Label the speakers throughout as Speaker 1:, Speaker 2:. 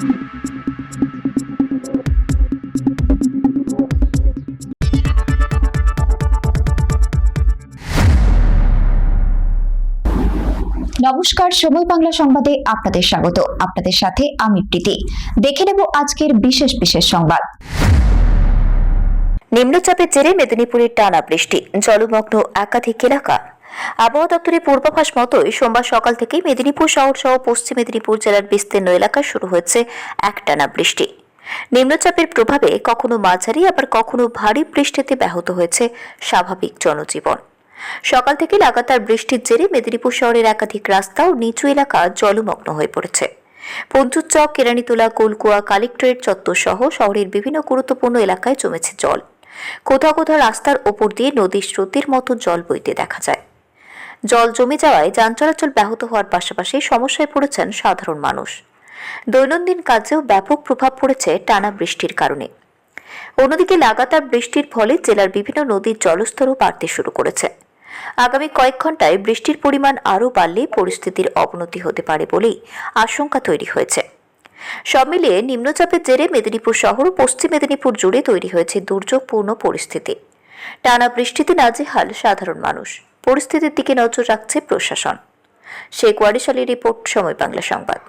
Speaker 1: নমস্কার, সময় বাংলা সংবাদে আপনাদের স্বাগত। আপনাদের সাথে আমি প্রীতি। দেখে নেব আজকের বিশেষ বিশেষ সংবাদ।
Speaker 2: নিম্নচাপের জেরে মেদিনীপুরের টানা বৃষ্টি, জলমগ্ন একাধিক এলাকা। আবহাওয়া দপ্তরের পূর্বাভাস মতোই সোমবার সকাল থেকেই মেদিনীপুর শহর সহ পশ্চিম মেদিনীপুর জেলার বিস্তীর্ণ এলাকায় শুরু হয়েছে একটানা বৃষ্টি। নিম্নচাপের প্রভাবে কখনো মাঝারি আবার কখনো ভারী বৃষ্টিতে ব্যাহত হয়েছে স্বাভাবিক জনজীবন। সকাল থেকে লাগাতার বৃষ্টির জেরে মেদিনীপুর শহরের একাধিক রাস্তা ও নিচু এলাকা জলমগ্ন হয়ে পড়েছে। পঞ্চুর চক, কেরানীতলা, কোলকুয়া, কালেক্টরেট চত্বর সহ শহরের বিভিন্ন গুরুত্বপূর্ণ এলাকায় জমেছে জল। কোথাও কোথাও রাস্তার ওপর দিয়ে নদীর স্রোতের মতো জল বইতে দেখা যায়। জল জমে যাওয়ায় যান চলাচল ব্যাহত হওয়ার পাশাপাশি সমস্যায় পড়েছেন সাধারণ মানুষ। দৈনন্দিন কাজেও ব্যাপক প্রভাব পড়েছে টানা বৃষ্টির কারণে। অন্যদিকে লাগাতার বৃষ্টির ফলে জেলার বিভিন্ন নদীর জলস্তরও বাড়তে শুরু করেছে। আগামী কয়েক ঘন্টায় বৃষ্টির পরিমাণ আরও বাড়লে পরিস্থিতির অবনতি হতে পারে বলেই আশঙ্কা তৈরি হয়েছে। সব মিলিয়ে নিম্নচাপের জেরে মেদিনীপুর শহর ও পশ্চিম মেদিনীপুর জুড়ে তৈরি হয়েছে দুর্যোগপূর্ণ পরিস্থিতি। টানা বৃষ্টিতে নাজেহাল সাধারণ মানুষ। পরিস্থিতির দিকে নজর রাখছে প্রশাসন। শেখ ওয়ারিস আলীর রিপোর্ট, সময় বাংলা সংবাদ।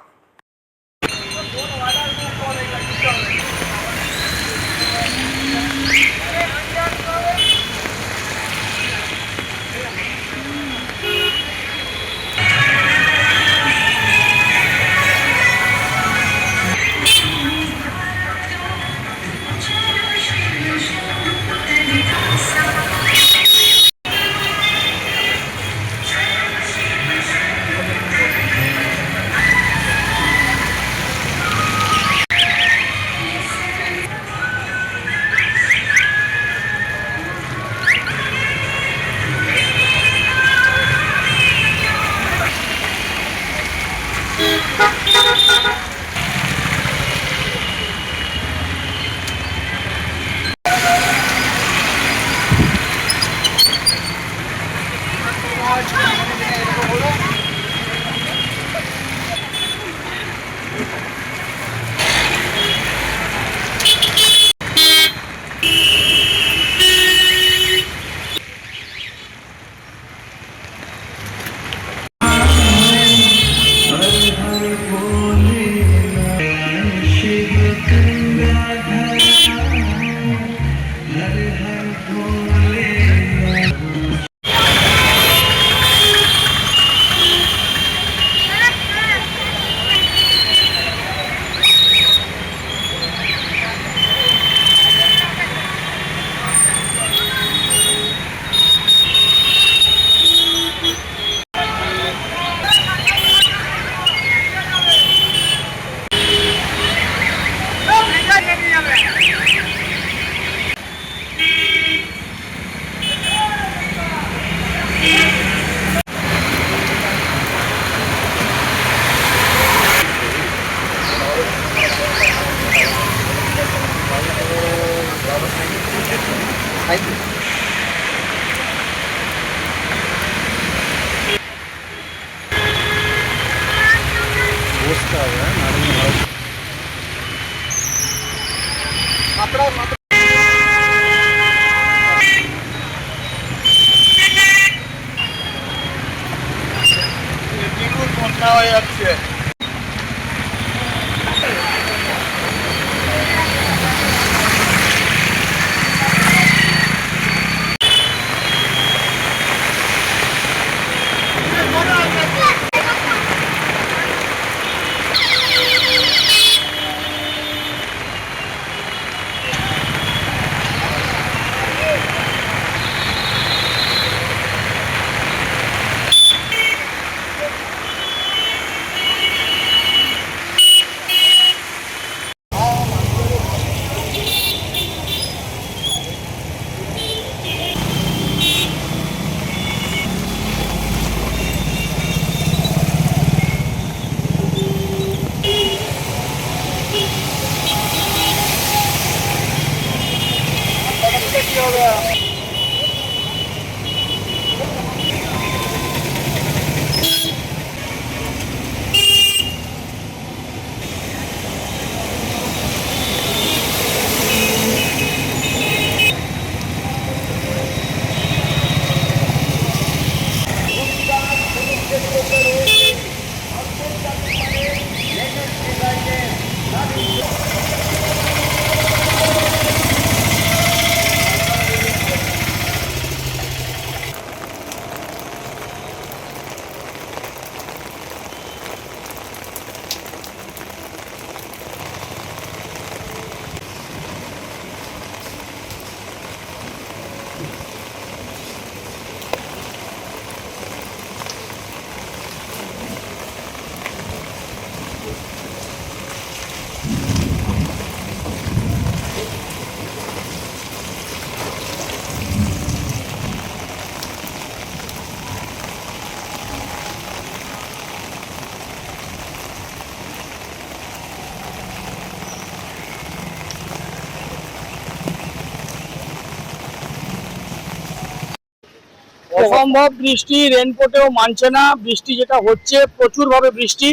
Speaker 3: অসম্ভব বৃষ্টি, রেনকোটেও মানছে না। বৃষ্টি যেটা হচ্ছে প্রচুর ভাবে বৃষ্টি,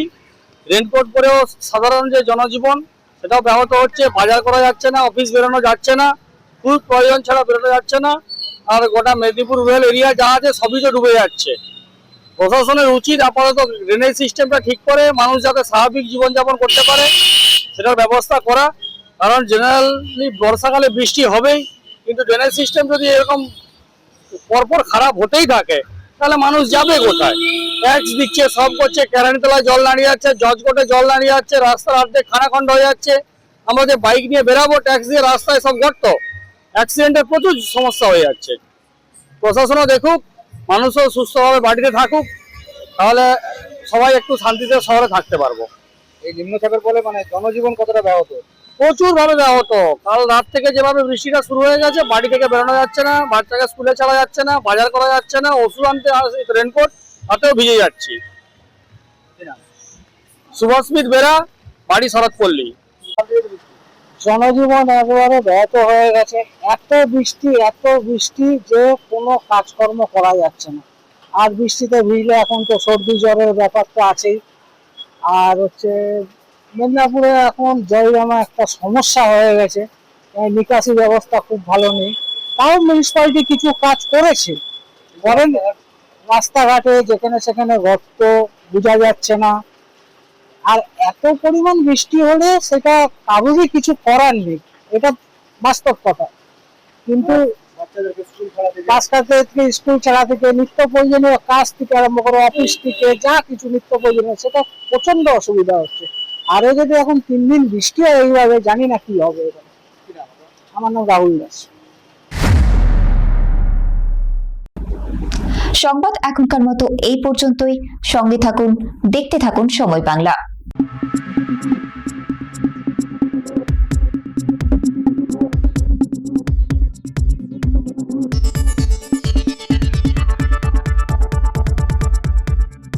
Speaker 3: রেনকোট পরেও সাধারণ যে জনজীবন সেটাও ব্যাহত হচ্ছে। বাজার করা যাচ্ছে না, অফিস বেরোনো যাচ্ছে না, খুব প্রয়োজন ছাড়া বেরোনো যাচ্ছে না। আর গোটা মেদিনীপুর রুরাল এরিয়া যা আছে সবই তো ডুবে যাচ্ছে। প্রশাসনের উচিত আপাতত ড্রেনেজ সিস্টেমটা ঠিক করে মানুষ যাতে স্বাভাবিক জীবনযাপন করতে পারে সেটার ব্যবস্থা করা। কারণ জেনারেলি বর্ষাকালে বৃষ্টি হবেই, কিন্তু ড্রেনেজ সিস্টেম যদি এরকম পরপর খারাপ হতেই থাকে তাহলে মানুষ যাবে কোথায়? ট্যাক্স দিচ্ছে, সব করছে, কেরানিতলায় জল দাঁড়িয়ে যাচ্ছে, জজকোটে জল দাঁড়িয়ে যাচ্ছে, রাস্তার অর্ধেক খানাখন্ড হয়ে যাচ্ছে। আমরা যে বাইক নিয়ে বেরাবো ট্যাক্স দিয়ে, রাস্তায় সব গর্ত, অ্যাক্সিডেন্টের প্রচুর সমস্যা হয়ে যাচ্ছে। প্রশাসনও দেখুক, মানুষও সুস্থভাবে বাড়িতে থাকুক, তাহলে সবাই একটু শান্তিতে শহরে থাকতে পারবো।
Speaker 4: এই নিম্নচাপের ফলে মানে জনজীবন কতটা ব্যাহত?
Speaker 3: প্রচুর ভাবে ব্যাহত। কাল রাত থেকে যেভাবে বৃষ্টিটা শুরু হয়ে গেছে, বাড়ি থেকে বেরোনো যাচ্ছে না, বাচ্চাকে স্কুলে ছাড়া যাচ্ছে না, বাজার করা যাচ্ছে না, ওষুধ আনতে রেনকোট হাতেও ভিজে যাচ্ছি। সুভাষমিত বেরা, বাড়ি শরৎপল্লী।
Speaker 4: জনজীবন একেবারে ব্যাহত হয়ে গেছে। এত বৃষ্টি যে কোনো কাজকর্ম করা যাচ্ছে না। আর বৃষ্টিতে ভিজলে এখন তো সর্দি জ্বরের ব্যাপার তো আছেই। আর হচ্ছে মেদিনীপুরে এখন জল জমা একটা সমস্যা হয়ে গেছে, নিকাশি ব্যবস্থা খুব ভালো নেই। তাও মিউনিসিপালিটি কিছু কাজ করেছে, করেন রাস্তাঘাটে যেখানে সেখানে গর্ত, বোঝা যাচ্ছে না। আর এত পরিমাণ বৃষ্টি হলে সেটা কারোরই কিছু করার নেই, এটা বাস্তব কথা। কিন্তু বাচ্চাদেরকে স্কুল ছাড়া থেকে নিত্য প্রয়োজনীয় কাজ থেকে আরম্ভ করে অফিস থেকে যা কিছু নিত্য প্রয়োজনীয় সেটা প্রচন্ড অসুবিধা হচ্ছে। আরো যদি এখন 3 দিন বৃষ্টি হয় এইভাবে, জানি না কি হবে। আমার নাম রাহুল দাস।
Speaker 1: সংবাদ এখনকার মতো এই পর্যন্তই। সঙ্গে থাকুন, দেখতে থাকুন সময় বাংলা।